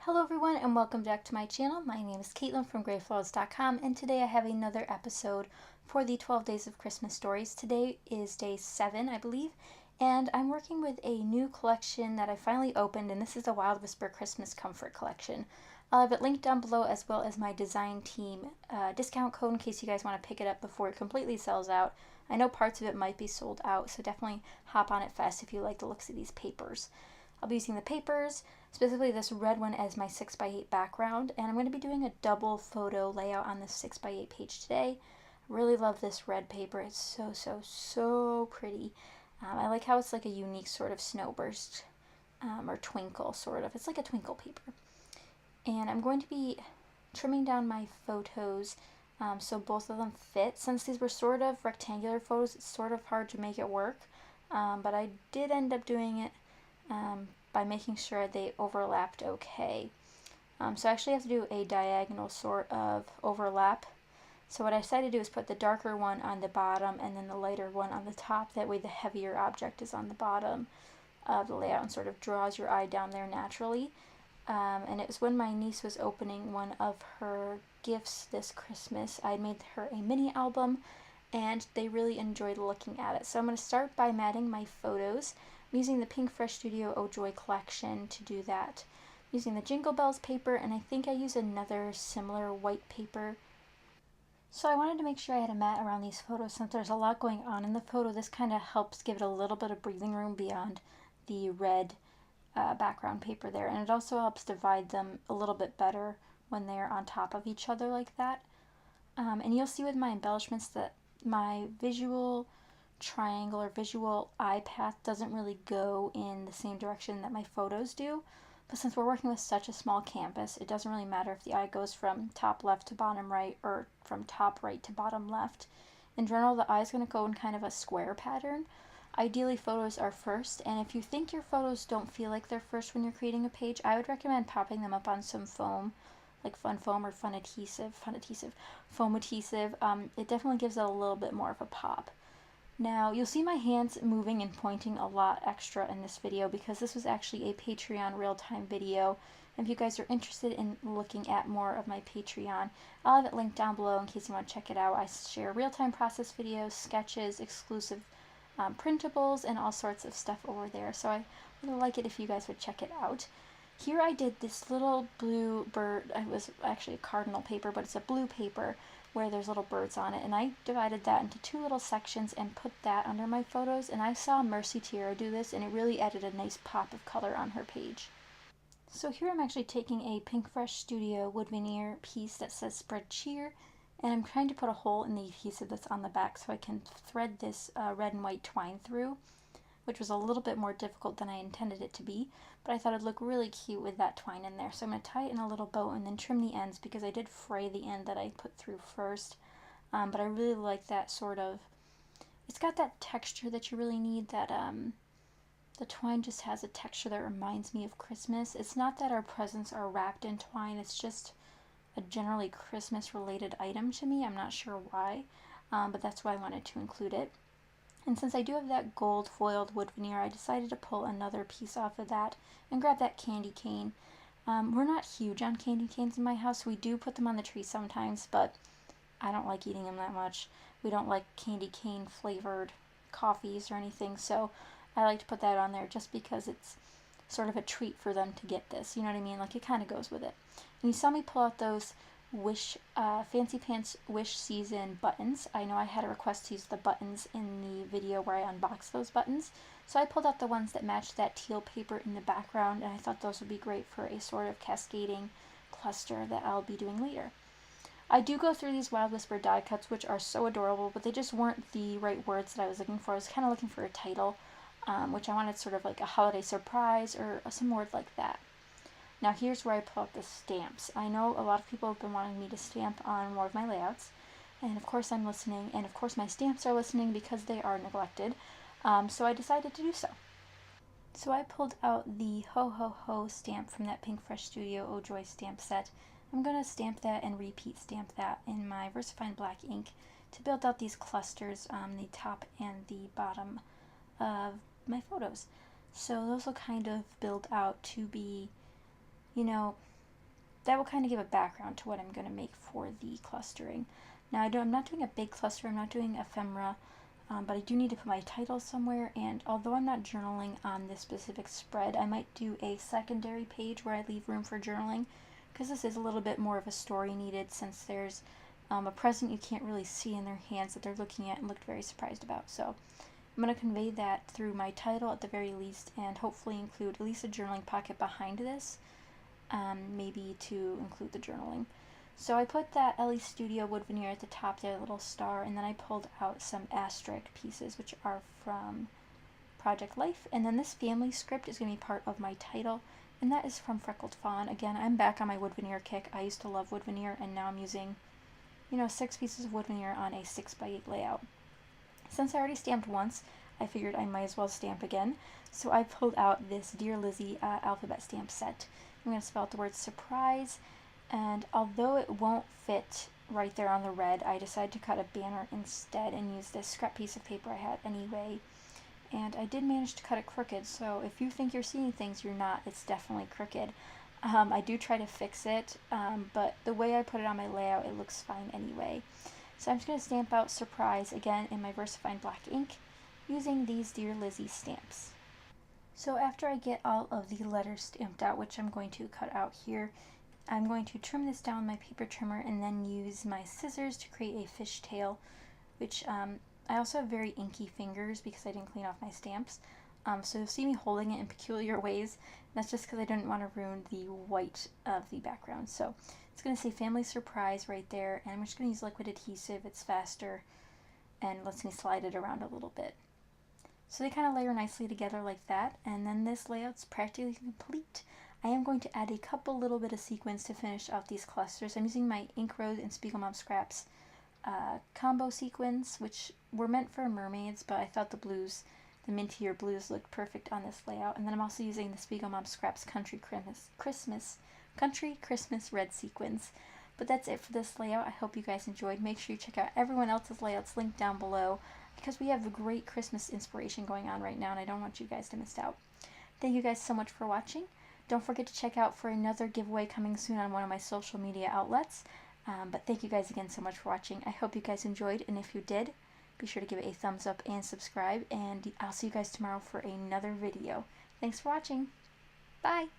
Hello everyone and welcome back to my channel. My name is Caitlin from Florals.com and today I have another episode for the 12 Days of Christmas Stories. Today is day 7, I believe, and I'm working with a new collection that I finally opened, and this is the Wild Whisper Christmas Comfort Collection. I'll have it linked down below as well as my design team discount code in case you guys want to pick it up before it completely sells out. I know parts of it might be sold out, so definitely hop on it fast if you like the looks of these papers. I'll be using the papers, specifically this red one as my 6x8 background, and I'm going to be doing a double photo layout on this 6x8 page today. I really love this red paper. It's so pretty. I like how it's like a unique sort of snowburst or twinkle sort of. It's like a twinkle paper. And I'm going to be trimming down my photos so both of them fit. Since these were sort of rectangular photos, it's sort of hard to make it work, but I did end up doing it by making sure they overlapped okay. So I actually have to do a diagonal sort of overlap. So what I decided to do is put the darker one on the bottom and then the lighter one on the top. That way the heavier object is on the bottom of the layout and sort of draws your eye down there naturally. And it was when my niece was opening one of her gifts this Christmas. I made her a mini album and they really enjoyed looking at it. So I'm going to start by matting my photos. I'm using the Pink Fresh Studio Oh Joy collection to do that. I'm using the Jingle Bells paper, and I think I use another similar white paper. So I wanted to make sure I had a mat around these photos since there's a lot going on in the photo. This kind of helps give it a little bit of breathing room beyond the red background paper there, and it also helps divide them a little bit better when they're on top of each other like that. And you'll see with my embellishments that my visual triangle or visual eye path doesn't really go in the same direction that my photos do. But since we're working with such a small canvas, it doesn't really matter if the eye goes from top left to bottom right or from top right to bottom left. In general, the eye is going to go in kind of a square pattern. Ideally, photos are first, and if you think your photos don't feel like they're first when you're creating a page, I would recommend popping them up on some foam, like fun foam or foam adhesive. It definitely gives it a little bit more of a pop. Now, you'll see my hands moving and pointing a lot extra in this video because this was actually a Patreon real-time video. And if you guys are interested in looking at more of my Patreon, I'll have it linked down below in case you want to check it out. I share real-time process videos, sketches, exclusive printables, and all sorts of stuff over there. So I would like it if you guys would check it out. Here I did this little blue bird. It was actually a cardinal paper, but it's a blue paper where there's little birds on it, and I divided that into 2 little sections and put that under my photos, and I saw Mercy Tiara do this, and it really added a nice pop of color on her page. So here I'm actually taking a Pink Fresh Studio wood veneer piece that says Spread Cheer, and I'm trying to put a hole in the adhesive that's on the back so I can thread this red and white twine through, which was a little bit more difficult than I intended it to be, but I thought it'd look really cute with that twine in there. So I'm going to tie it in a little bow and then trim the ends because I did fray the end that I put through first. But I really like that sort of, it's got that texture that you really need, that the twine just has a texture that reminds me of Christmas. It's not that our presents are wrapped in twine, it's just a generally Christmas related item to me. I'm not sure why, but that's why I wanted to include it. And since I do have that gold foiled wood veneer, I decided to pull another piece off of that and grab that candy cane. We're not huge on candy canes in my house. We do put them on the tree sometimes, but I don't like eating them that much. We don't like candy cane flavored coffees or anything, so I like to put that on there just because it's sort of a treat for them to get this. You know what I mean? Like, it kind of goes with it. And you saw me pull out those Fancy Pants Wish Season buttons. I know I had a request to use the buttons in the video where I unboxed those buttons, so I pulled out the ones that matched that teal paper in the background, and I thought those would be great for a sort of cascading cluster that I'll be doing later. I do go through these Wild Whisper die cuts, which are so adorable, but they just weren't the right words that I was looking for. I was kind of looking for a title, which I wanted sort of like a holiday surprise or some word like that. Now here's where I pull out the stamps. I know a lot of people have been wanting me to stamp on more of my layouts, and of course I'm listening, and of course my stamps are listening because they are neglected, so I decided to do so. So I pulled out the Ho Ho Ho stamp from that Pink Fresh Studio Oh Joy stamp set. I'm going to stamp that and repeat stamp that in my VersaFine black ink to build out these clusters on the top and the bottom of my photos. So those will kind of build out to be, you know, that will kind of give a background to what I'm going to make for the clustering. Now I'm not doing a big cluster, I'm not doing ephemera, but I do need to put my title somewhere, and although I'm not journaling on this specific spread, I might do a secondary page where I leave room for journaling, because this is a little bit more of a story needed, since there's a present you can't really see in their hands that they're looking at and looked very surprised about. So I'm going to convey that through my title at the very least, and hopefully include at least a journaling pocket behind this, maybe to include the journaling. So I put that Ellie Studio wood veneer at the top there, a little star, and then I pulled out some asterisk pieces, which are from Project Life. And then this family script is going to be part of my title, and that is from Freckled Fawn. Again, I'm back on my wood veneer kick. I used to love wood veneer, and now I'm using, 6 pieces of wood veneer on a 6x8 layout. Since I already stamped once, I figured I might as well stamp again. So I pulled out this Dear Lizzie alphabet stamp set. I'm going to spell out the word surprise, and although it won't fit right there on the red, I decided to cut a banner instead and use this scrap piece of paper I had anyway. And I did manage to cut it crooked, so if you think you're seeing things, you're not. It's definitely crooked. I do try to fix it, but the way I put it on my layout, it looks fine anyway. So I'm just going to stamp out surprise again in my VersaFine black ink using these Dear Lizzie stamps. So after I get all of the letters stamped out, which I'm going to cut out here, I'm going to trim this down with my paper trimmer and then use my scissors to create a fishtail, which I also have very inky fingers because I didn't clean off my stamps. So you'll see me holding it in peculiar ways. And that's just because I didn't want to ruin the white of the background. So it's going to say Family Surprise right there, and I'm just going to use liquid adhesive. It's faster and lets me slide it around a little bit. So they kind of layer nicely together like that, and then this layout's practically complete. I am going to add a couple little bit of sequins to finish out these clusters. I'm using my Ink Rose and Spiegelmom Scraps combo sequins, which were meant for mermaids, but I thought the mintier blues looked perfect on this layout. And then I'm also using the Spiegelmom Scraps Country Christmas red sequins. But that's it for this layout. I hope you guys enjoyed. Make sure you check out everyone else's layouts linked down below, because we have a great Christmas inspiration going on right now, and I don't want you guys to miss out. Thank you guys so much for watching. Don't forget to check out for another giveaway coming soon on one of my social media outlets. But thank you guys again so much for watching. I hope you guys enjoyed, and if you did, be sure to give it a thumbs up and subscribe, and I'll see you guys tomorrow for another video. Thanks for watching. Bye!